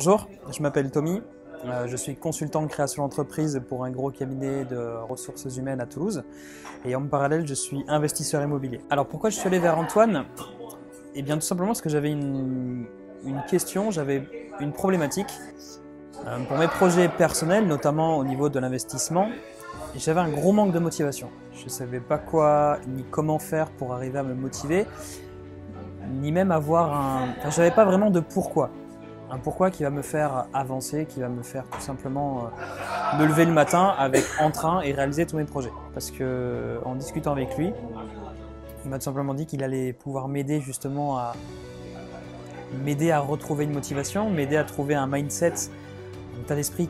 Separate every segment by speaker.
Speaker 1: Bonjour, je m'appelle Tommy, je suis consultant en création d'entreprise pour un gros cabinet de ressources humaines à Toulouse et en parallèle je suis investisseur immobilier. Alors pourquoi je suis allé vers Antoine? Eh bien tout simplement parce que j'avais une question, j'avais une problématique pour mes projets personnels, notamment au niveau de l'investissement. J'avais un gros manque de motivation. Je ne savais pas quoi ni comment faire pour arriver à me motiver, ni même avoir un... Enfin, je n'avais pas vraiment de pourquoi. Un pourquoi qui va me faire avancer, qui va me faire tout simplement me lever le matin avec entrain et réaliser tous mes projets. Parce que en discutant avec lui, il m'a tout simplement dit qu'il allait pouvoir m'aider justement à retrouver une motivation, m'aider à trouver un mindset, un état d'esprit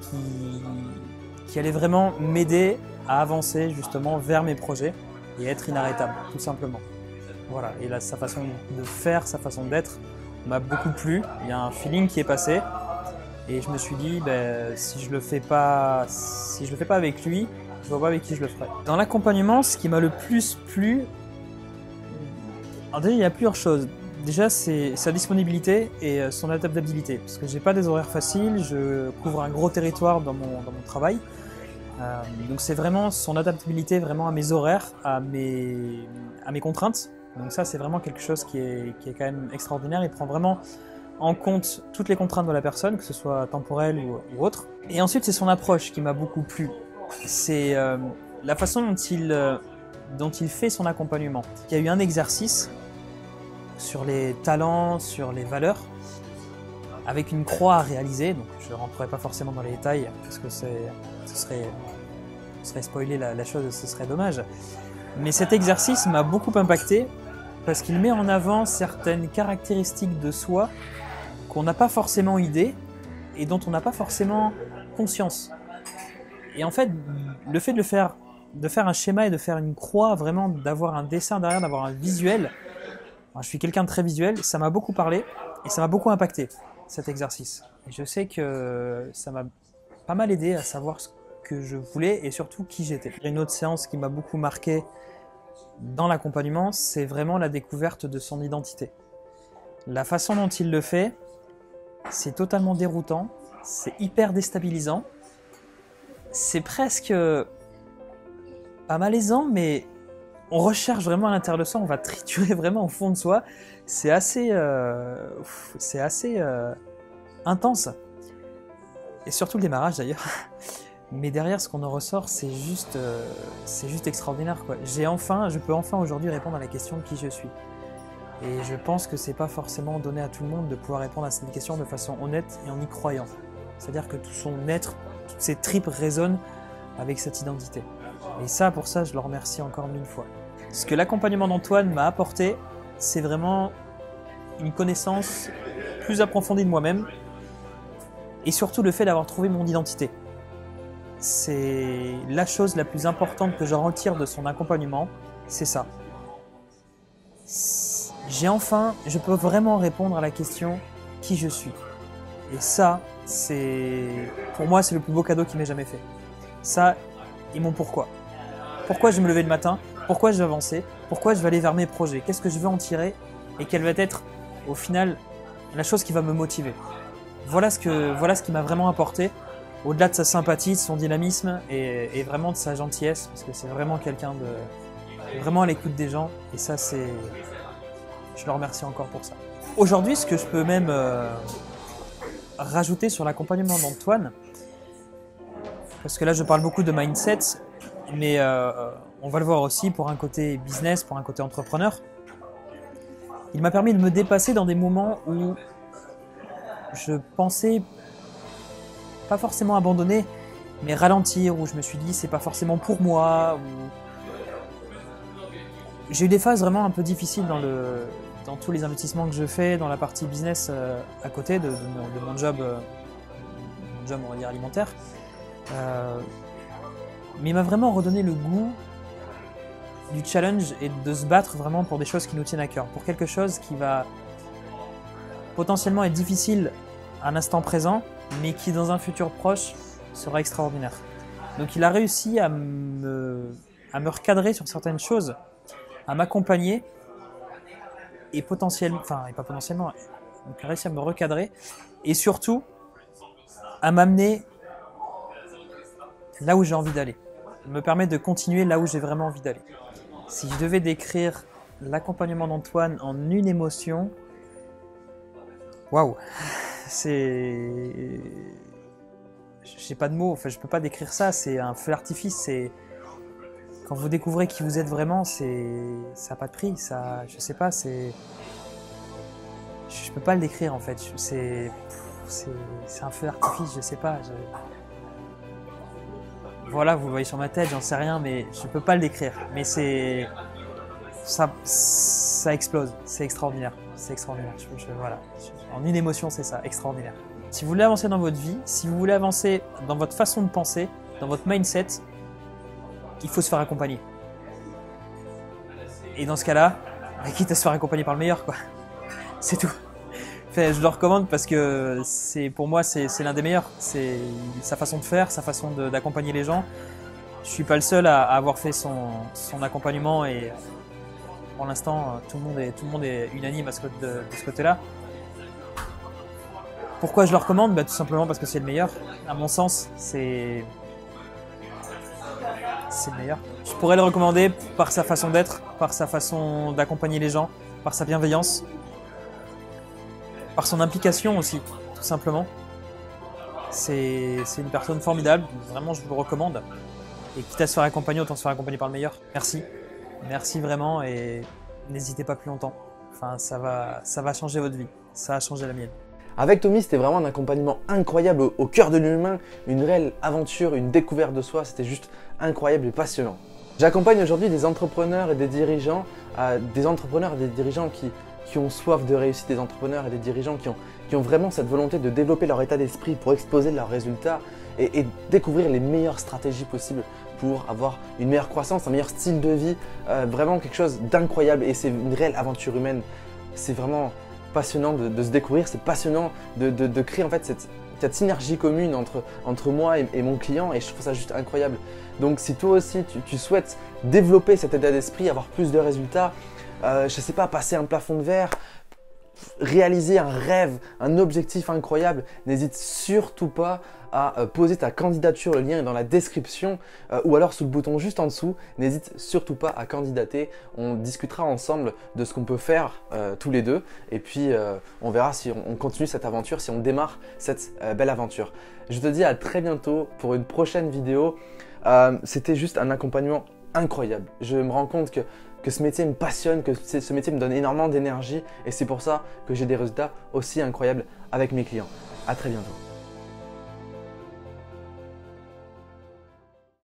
Speaker 1: qui allait vraiment m'aider à avancer justement vers mes projets et être inarrêtable, tout simplement. Voilà, et là, sa façon de faire, sa façon d'être m'a beaucoup plu. Il y a un feeling qui est passé et je me suis dit, si je le fais pas avec lui, je vois pas avec qui je le ferai. Dans l'accompagnement, ce qui m'a le plus plu, alors déjà, il y a plusieurs choses. Déjà, c'est sa disponibilité et son adaptabilité. Parce que j'ai pas des horaires faciles, je couvre un gros territoire dans mon travail. Donc c'est vraiment son adaptabilité vraiment à mes horaires, à mes contraintes. Donc ça, c'est vraiment quelque chose qui est quand même extraordinaire. Il prend vraiment en compte toutes les contraintes de la personne, que ce soit temporelle ou autre. Et ensuite, c'est son approche qui m'a beaucoup plu. C'est la façon dont il fait son accompagnement. Il y a eu un exercice sur les talents, sur les valeurs, avec une croix à réaliser. Donc je ne rentrerai pas forcément dans les détails, parce que ce serait spoiler la chose, ce serait dommage. Mais cet exercice m'a beaucoup impacté parce qu'il met en avant certaines caractéristiques de soi qu'on n'a pas forcément idée et dont on n'a pas forcément conscience. Et en fait, le fait de faire un schéma et de faire une croix, vraiment d'avoir un dessin derrière, d'avoir un visuel, je suis quelqu'un de très visuel, ça m'a beaucoup parlé et ça m'a beaucoup impacté, cet exercice. Et je sais que ça m'a pas mal aidé à savoir ce que je voulais et surtout qui j'étais. Une autre séance qui m'a beaucoup marqué dans l'accompagnement, c'est vraiment la découverte de son identité. La façon dont il le fait, c'est totalement déroutant, c'est hyper déstabilisant, c'est presque pas malaisant, mais on recherche vraiment à l'intérieur de soi, on va triturer vraiment au fond de soi. C'est assez intense. Et surtout le démarrage d'ailleurs. Mais derrière, ce qu'on en ressort, c'est juste extraordinaire, quoi. Je peux enfin aujourd'hui répondre à la question de qui je suis. Et je pense que c'est pas forcément donné à tout le monde de pouvoir répondre à cette question de façon honnête et en y croyant. C'est-à-dire que tout son être, toutes ses tripes résonnent avec cette identité. Et ça, pour ça, je le remercie encore 1000 fois. Ce que l'accompagnement d'Antoine m'a apporté, c'est vraiment une connaissance plus approfondie de moi-même et surtout le fait d'avoir trouvé mon identité. C'est la chose la plus importante que je retire de son accompagnement, c'est ça. Je peux vraiment répondre à la question qui je suis. Et ça, pour moi, c'est le plus beau cadeau qu'il m'ait jamais fait. Ça et mon pourquoi. Pourquoi je vais me lever le matin, pourquoi je vais avancer, pourquoi je vais aller vers mes projets, qu'est-ce que je veux en tirer et quelle va être au final la chose qui va me motiver. Voilà ce qui m'a vraiment apporté. Au-delà de sa sympathie, de son dynamisme et vraiment de sa gentillesse, parce que c'est vraiment quelqu'un vraiment à l'écoute des gens, et ça je le remercie encore pour ça. Aujourd'hui, ce que je peux même rajouter sur l'accompagnement d'Antoine, parce que là je parle beaucoup de mindset, mais on va le voir aussi pour un côté business, pour un côté entrepreneur, il m'a permis de me dépasser dans des moments où je pensais pas forcément abandonner, mais ralentir, où je me suis dit c'est pas forcément pour moi. J'ai eu des phases vraiment un peu difficiles dans tous les investissements que je fais, dans la partie business à côté de mon job, on va dire alimentaire. Mais il m'a vraiment redonné le goût du challenge et de se battre vraiment pour des choses qui nous tiennent à cœur, pour quelque chose qui va potentiellement être difficile à l'instant présent, mais qui dans un futur proche sera extraordinaire. Donc il a réussi à me recadrer sur certaines choses, à m'accompagner et potentiellement, donc il a réussi à me recadrer et surtout à m'amener là où j'ai envie d'aller, me permet de continuer là où j'ai vraiment envie d'aller. Si je devais décrire l'accompagnement d'Antoine en une émotion, waouh, c'est... J'ai pas de mots, enfin, je peux pas décrire ça, c'est un feu d'artifice, c'est... Quand vous découvrez qui vous êtes vraiment, ça n'a pas de prix, ça, je sais pas, c'est... Je peux pas le décrire en fait, c'est un feu d'artifice, je sais pas. Voilà, vous le voyez sur ma tête, j'en sais rien, mais je peux pas le décrire. Mais ça explose, c'est extraordinaire, c'est extraordinaire. Voilà, en une émotion, c'est ça, extraordinaire. Si vous voulez avancer dans votre vie, si vous voulez avancer dans votre façon de penser, dans votre mindset, il faut se faire accompagner. Et dans ce cas-là, quitte à se faire accompagner par le meilleur, quoi. C'est tout. Enfin, je le recommande parce que pour moi, c'est l'un des meilleurs. C'est sa façon de faire, sa façon d'accompagner les gens. Je suis pas le seul à avoir fait son accompagnement et pour l'instant, tout le monde est unanime de ce côté-là. Pourquoi je le recommande? Tout simplement parce que c'est le meilleur. À mon sens, c'est le meilleur. Je pourrais le recommander par sa façon d'être, par sa façon d'accompagner les gens, par sa bienveillance, par son implication aussi, tout simplement. C'est une personne formidable, vraiment je vous le recommande. Et quitte à se faire accompagner, autant se faire accompagner par le meilleur. Merci. Merci vraiment et n'hésitez pas plus longtemps. Enfin, ça va changer votre vie, ça va changer la mienne.
Speaker 2: Avec Tommy, c'était vraiment un accompagnement incroyable au cœur de l'humain, une réelle aventure, une découverte de soi, c'était juste incroyable et passionnant. J'accompagne aujourd'hui des entrepreneurs et des dirigeants, qui ont soif de réussite, des entrepreneurs et des dirigeants qui ont vraiment cette volonté de développer leur état d'esprit pour exploser leurs résultats et découvrir les meilleures stratégies possibles pour avoir une meilleure croissance, un meilleur style de vie, vraiment quelque chose d'incroyable et c'est une réelle aventure humaine. C'est vraiment passionnant de se découvrir, c'est passionnant de créer en fait cette synergie commune entre moi et mon client et je trouve ça juste incroyable. Donc si toi aussi tu souhaites développer cet état d'esprit, avoir plus de résultats, je sais pas, passer un plafond de verre, réaliser un rêve, un objectif incroyable, n'hésite surtout pas à poser ta candidature, le lien est dans la description ou alors sous le bouton juste en dessous, n'hésite surtout pas à candidater, on discutera ensemble de ce qu'on peut faire tous les deux et puis on verra si on continue cette aventure, si on démarre cette belle aventure. Je te dis à très bientôt pour une prochaine vidéo, c'était juste un accompagnement incroyable, je me rends compte que ce métier me passionne, que ce métier me donne énormément d'énergie et c'est pour ça que j'ai des résultats aussi incroyables avec mes clients. À très bientôt.